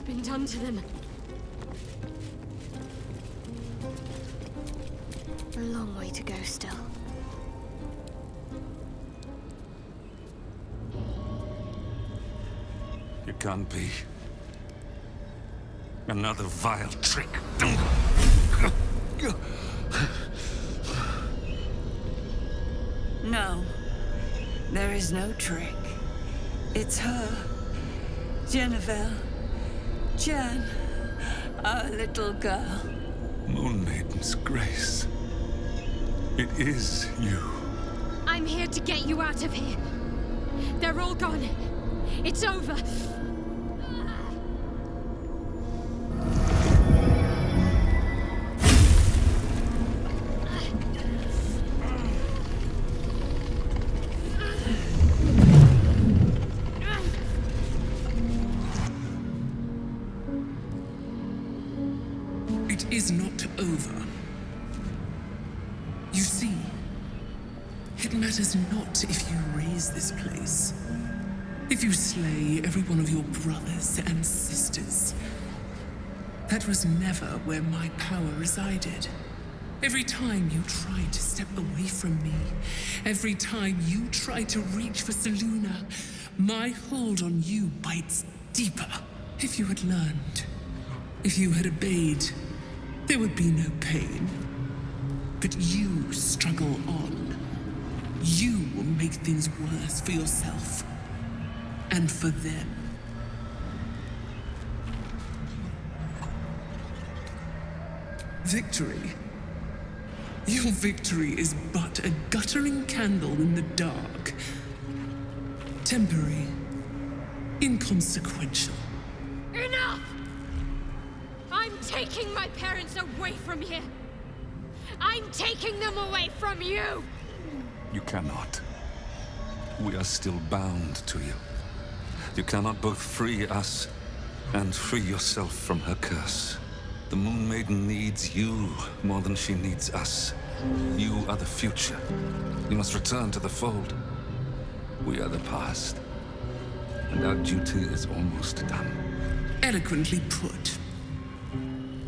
What's been done to them? A long way to go still. It can't be. Another vile trick. No. There is no trick. It's her. Jennifer. Jan. Our little girl. Moon Maiden's grace. It is you. I'm here to get you out of here. They're all gone. It's over. It is not over. You see, it matters not if you raise this place. If you slay every one of your brothers and sisters. That was never where my power resided. Every time you tried to step away from me, every time you tried to reach for Seluna, my hold on you bites deeper. If you had learned, if you had obeyed, there would be no pain. But you struggle on. You will make things worse for yourself. And for them. Victory. Your victory is but a guttering candle in the dark. Temporary. Inconsequential. Enough! I'm taking my parents away from here. I'm taking them away from you! You cannot. We are still bound to you. You cannot both free us and free yourself from her curse. The Moon Maiden needs you more than she needs us. You are the future. You must return to the fold. We are the past. And our duty is almost done. Eloquently put.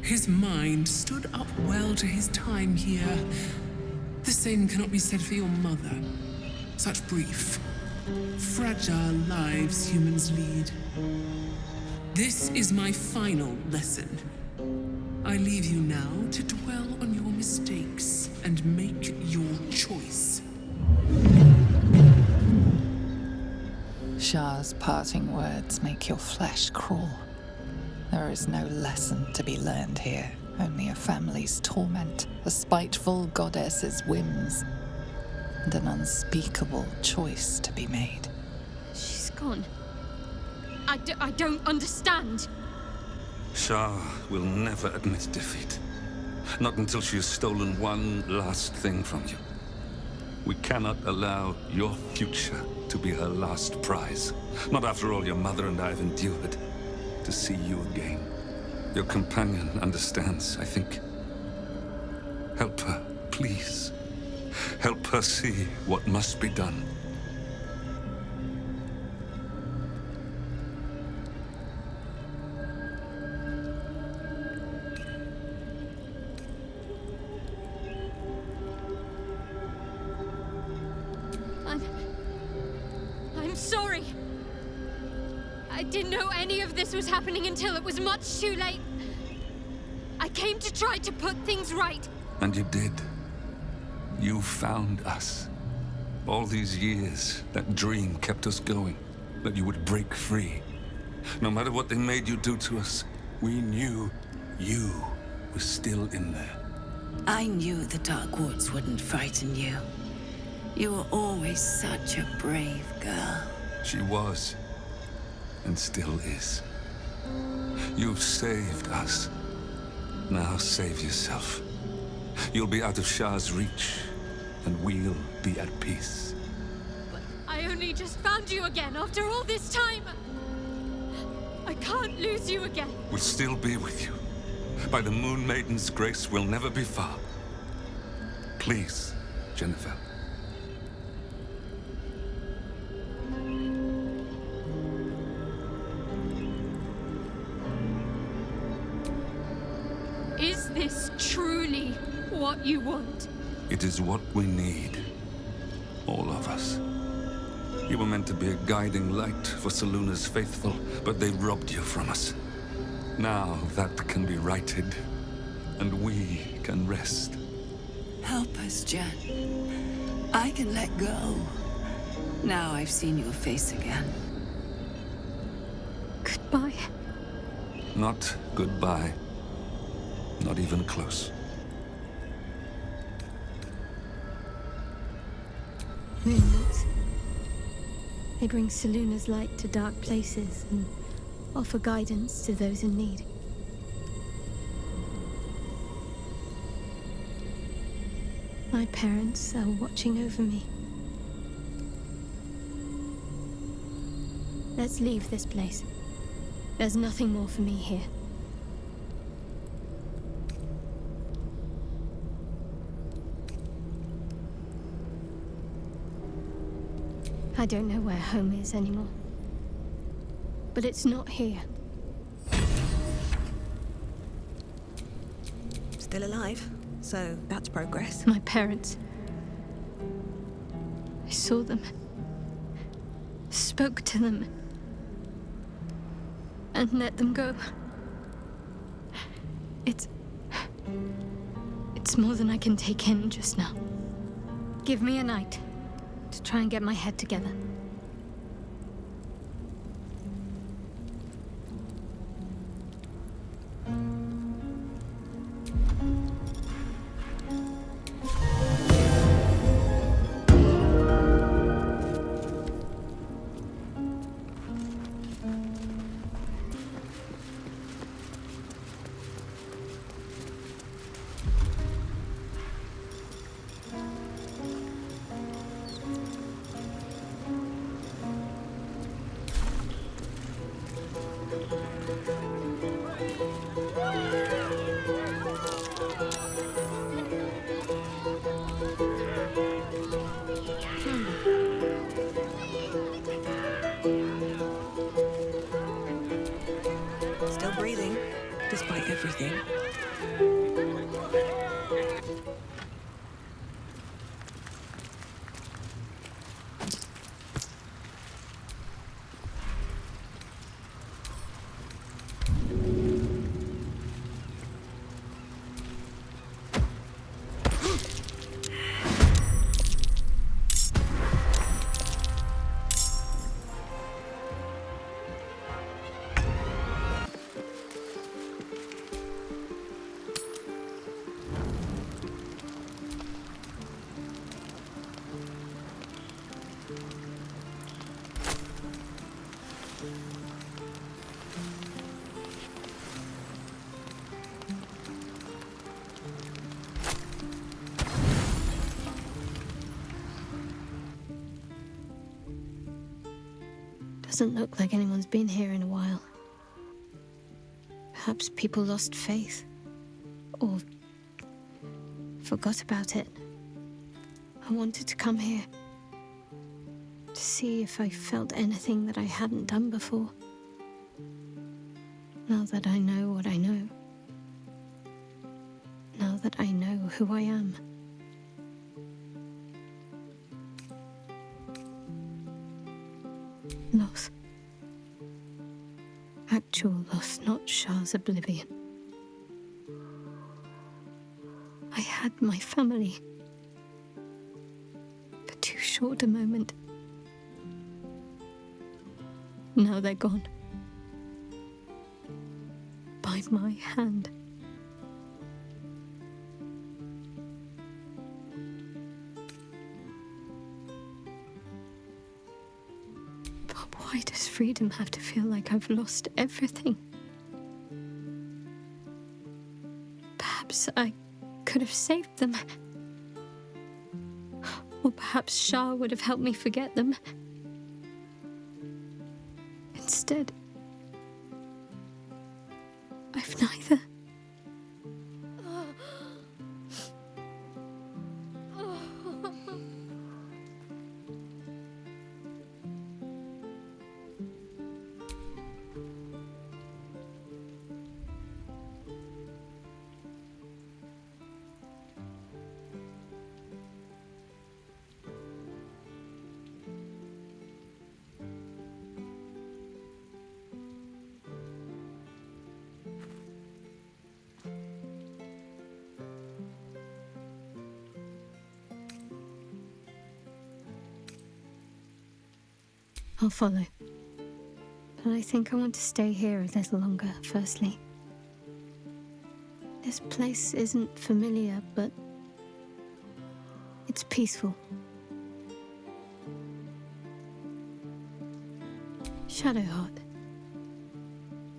His mind stood up well to his time here. The same cannot be said for your mother. Such brief, fragile lives humans lead. This is my final lesson. I leave you now to dwell on your mistakes and make your choice. Shah's parting words make your flesh crawl. There is no lesson to be learned here, only a family's torment, a spiteful goddess's whims, and an unspeakable choice to be made. She's gone. I don't understand. Shah will never admit defeat. Not until she has stolen one last thing from you. We cannot allow your future to be her last prize. Not after all your mother and I have endured. To see you again. Your companion understands, I think. Help her, please. Help her see what must be done. I'm sorry. I didn't know any of this was happening until it was much too late. I came to try to put things right. And you did. You found us. All these years, that dream kept us going. That you would break free. No matter what they made you do to us, we knew you were still in there. I knew the Dark Woods wouldn't frighten you. You were always such a brave girl. She was. And still is. You've saved us. Now save yourself. You'll be out of Shah's reach, and we'll be at peace. But I only just found you again after all this time. I can't lose you again. We'll still be with you. By the Moon Maiden's grace, we'll never be far. Please, Jennifer. what you want. It is what we need. All of us. You were meant to be a guiding light for Seluna's faithful, but they robbed you from us. Now that can be righted, and we can rest. Help us, Jen. I can let go. Now I've seen your face again. Goodbye. Not goodbye. Not even close. Moonlights. They bring Seluna's light to dark places and offer guidance to those in need. My parents are watching over me. Let's leave this place. There's nothing more for me here. I don't know where home is anymore. But it's not here. Still alive, so that's progress. My parents. I saw them. Spoke to them. And let them go. It's more than I can take in just now. Give me a night to try and get my head together. Still breathing, despite everything. Doesn't look like anyone's been here in a while. Perhaps people lost faith. Or forgot about it. I wanted to come here. To see if I felt anything that I hadn't done before. Now that I know what I know. Now that I know who I am. Loss. Actual loss, not Shah's oblivion. I had my family. For too short a moment. Now they're gone. By my hand. Why does freedom have to feel like I've lost everything? Perhaps I could have saved them. Or perhaps Shah would have helped me forget them. Instead, I've neither. I'll follow. But I think I want to stay here a little longer, firstly. This place isn't familiar, but it's peaceful. Shadowheart.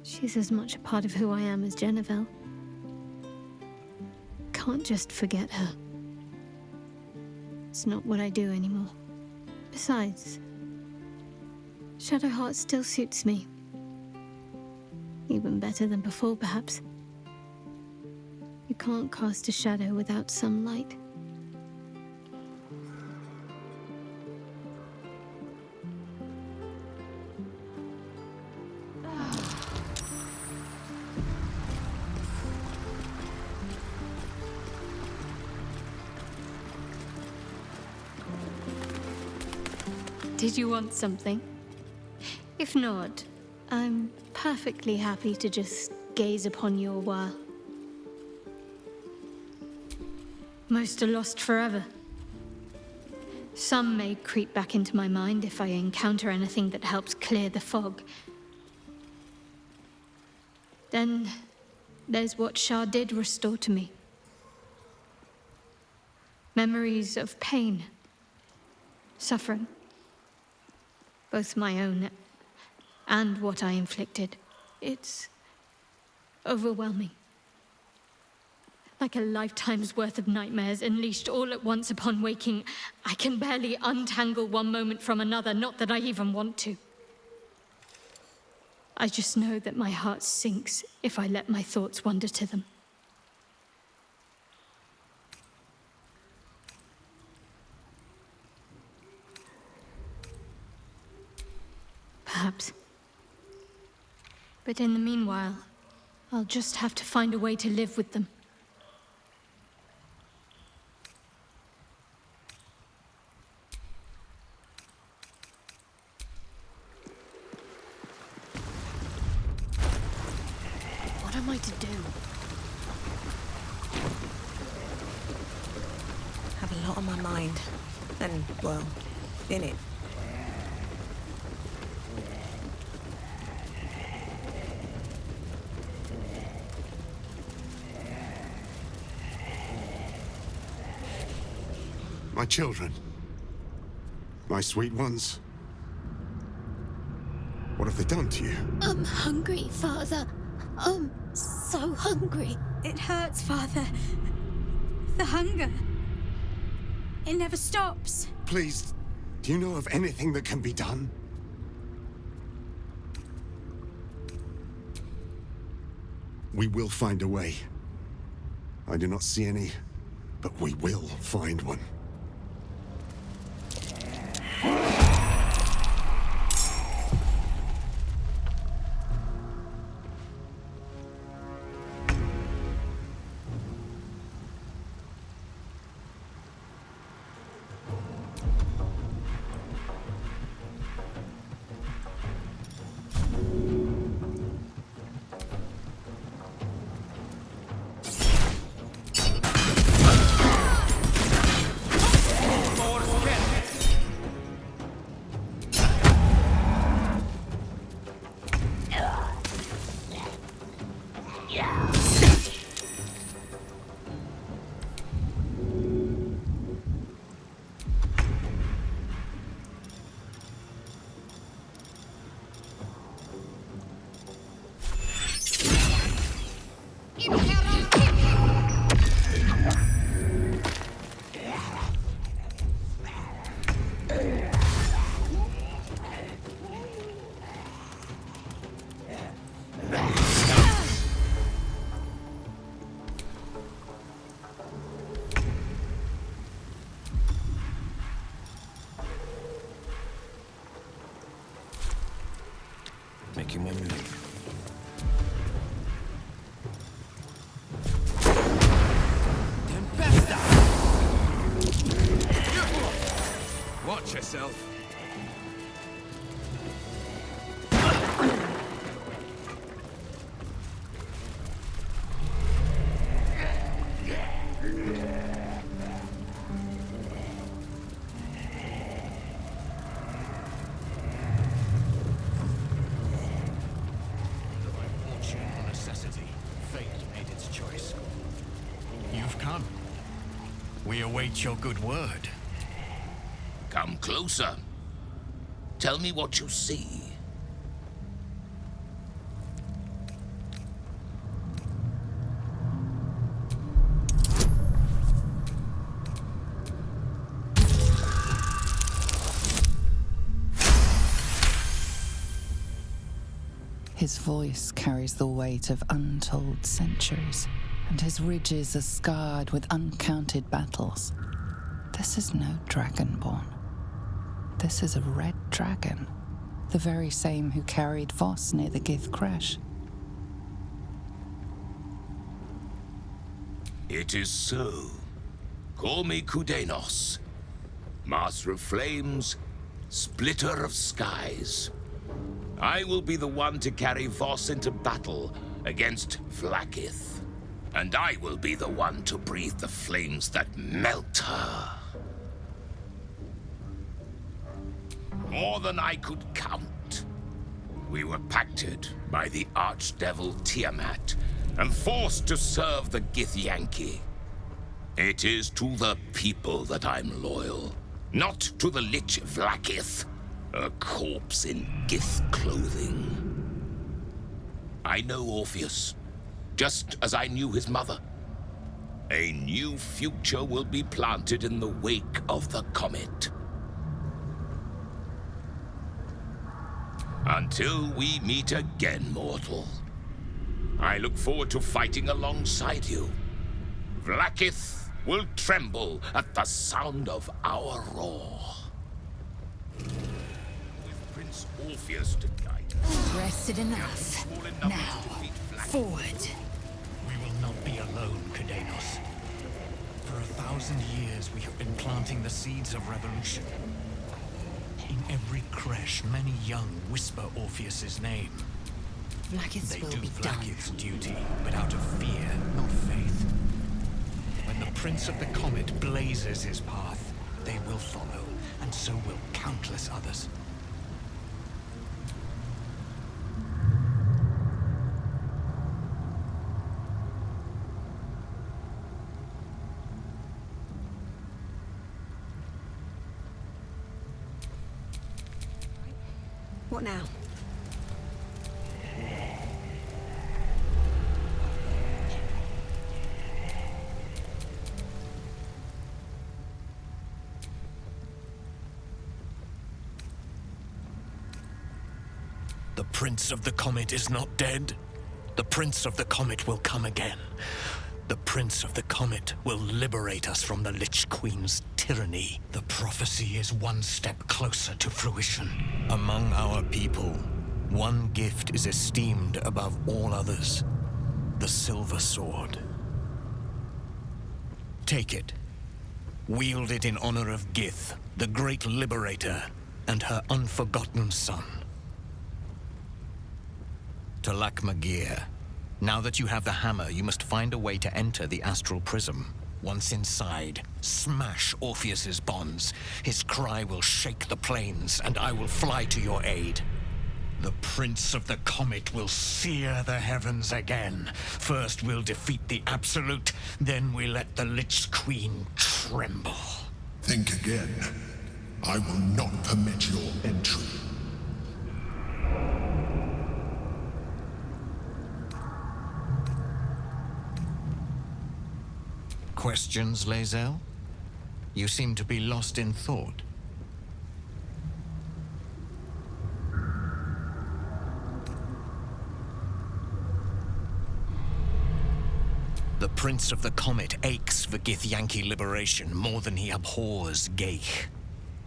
She's as much a part of who I am as Jennifer. Can't just forget her. It's not what I do anymore. Besides, Shadowheart still suits me. Even better than before, perhaps. You can't cast a shadow without some light. Did you want something? If not, I'm perfectly happy to just gaze upon you a while. Most are lost forever. Some may creep back into my mind if I encounter anything that helps clear the fog. Then there's what Shah did restore to me. Memories of pain, suffering. Both my own and what I inflicted. It's overwhelming. Like a lifetime's worth of nightmares unleashed all at once upon waking. I can barely untangle one moment from another, not that I even want to. I just know that my heart sinks if I let my thoughts wander to them. Perhaps. But in the meanwhile, I'll just have to find a way to live with them. What am I to do? Have a lot on my mind. And, well, in it. My children. My sweet ones. What have they done to you? I'm hungry, Father. I'm so hungry. It hurts, Father. The hunger. It never stops. Please, do you know of anything that can be done? We will find a way. I do not see any, but we will find one. Making my move. Tempesta! Watch yourself. We await your good word. Come closer. Tell me what you see. His voice carries the weight of untold centuries, and his ridges are scarred with uncounted battles. This is no dragonborn. This is a red dragon, the very same who carried Voss near the Gith crash. It is so. Call me Kudenos, Master of Flames, Splitter of Skies. I will be the one to carry Voss into battle against Vlaakith. And I will be the one to breathe the flames that melt her. More than I could count. We were pacted by the archdevil Tiamat and forced to serve the Githyanki. It is to the people that I'm loyal, not to the Lich Vlaakith, a corpse in Gith clothing. I know Orpheus, just as I knew his mother. A new future will be planted in the wake of the comet. Until we meet again, mortal. I look forward to fighting alongside you. Vlaakith will tremble at the sound of our roar. With Prince Orpheus to guide us. Rested enough. Now, forward. We will not be alone, Kudenos. For 1,000 years, we have been planting the seeds of revolution. In every creche, many young whisper Orpheus's name. Vlaakith's will be done. They do Vlaakith's duty, but out of fear, not faith. When the Prince of the Comet blazes his path, they will follow, and so will countless others. What now? The Prince of the Comet is not dead. The Prince of the Comet will come again. The Prince of the Comet will liberate us from the Lich Queen's tyranny. The prophecy is one step closer to fruition. Among our people, one gift is esteemed above all others. The Silver Sword. Take it. Wield it in honor of Gith, the great liberator, and her unforgotten son. To Lakmagir. Now that you have the hammer, you must find a way to enter the astral prism. Once inside, smash Orpheus's bonds. His cry will shake the plains, and I will fly to your aid. The Prince of the Comet will sear the heavens again. First we'll defeat the Absolute, then we let the Lich Queen tremble. Think again. I will not permit your entry. Questions, Lae'zel? You seem to be lost in thought. The Prince of the Comet aches for Githyanki liberation more than he abhors Geich.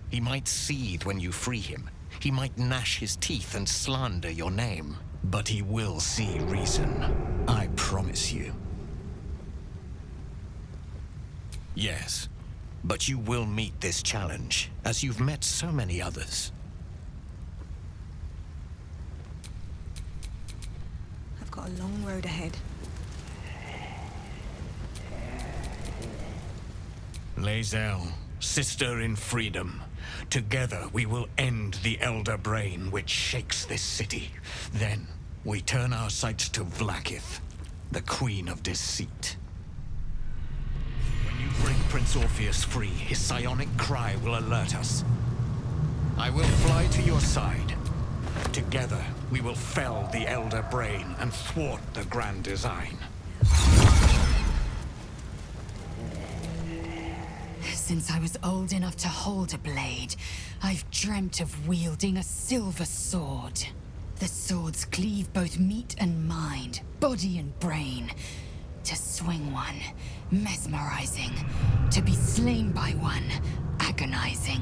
He might seethe when you free him. He might gnash his teeth and slander your name. But he will see reason. I promise you. Yes, but you will meet this challenge, as you've met so many others. I've got a long road ahead. Lae'zel, sister in freedom. Together we will end the Elder Brain which shakes this city. Then we turn our sights to Vlaakith, the Queen of Deceit. When you break Prince Orpheus free, his psionic cry will alert us. I will fly to your side. Together, we will fell the Elder Brain and thwart the grand design. Since I was old enough to hold a blade, I've dreamt of wielding a silver sword. The swords cleave both meat and mind, body and brain. To swing one, mesmerizing. To be slain by one, agonizing.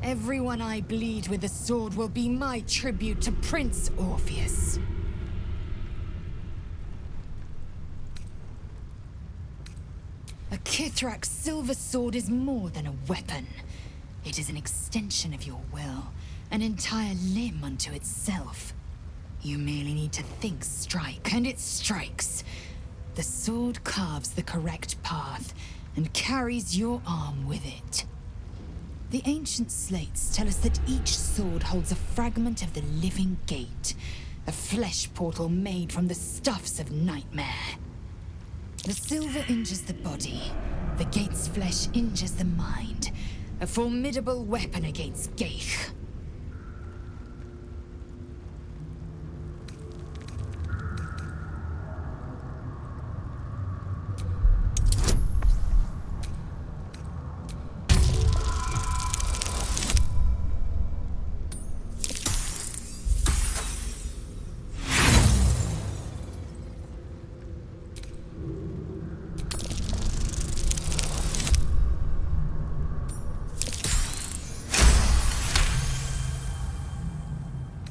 Everyone I bleed with the sword will be my tribute to Prince Orpheus. A Kithrak's silver sword is more than a weapon. It is an extension of your will, an entire limb unto itself. You merely need to think strike, and it strikes. The sword carves the correct path, and carries your arm with it. The ancient slates tell us that each sword holds a fragment of the living gate, a flesh portal made from the stuffs of nightmare. The silver injures the body, the gate's flesh injures the mind, a formidable weapon against Geich.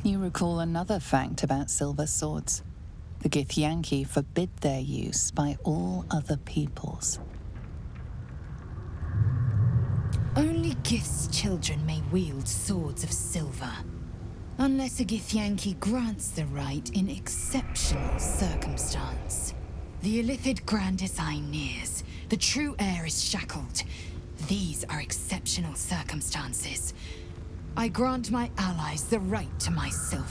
You recall another fact about silver swords. The Githyanki forbid their use by all other peoples. Only Gith's children may wield swords of silver, unless a Githyanki grants the right in exceptional circumstance. The Illithid grand design nears. The true heir is shackled. These are exceptional circumstances. I grant my allies the right to my silver.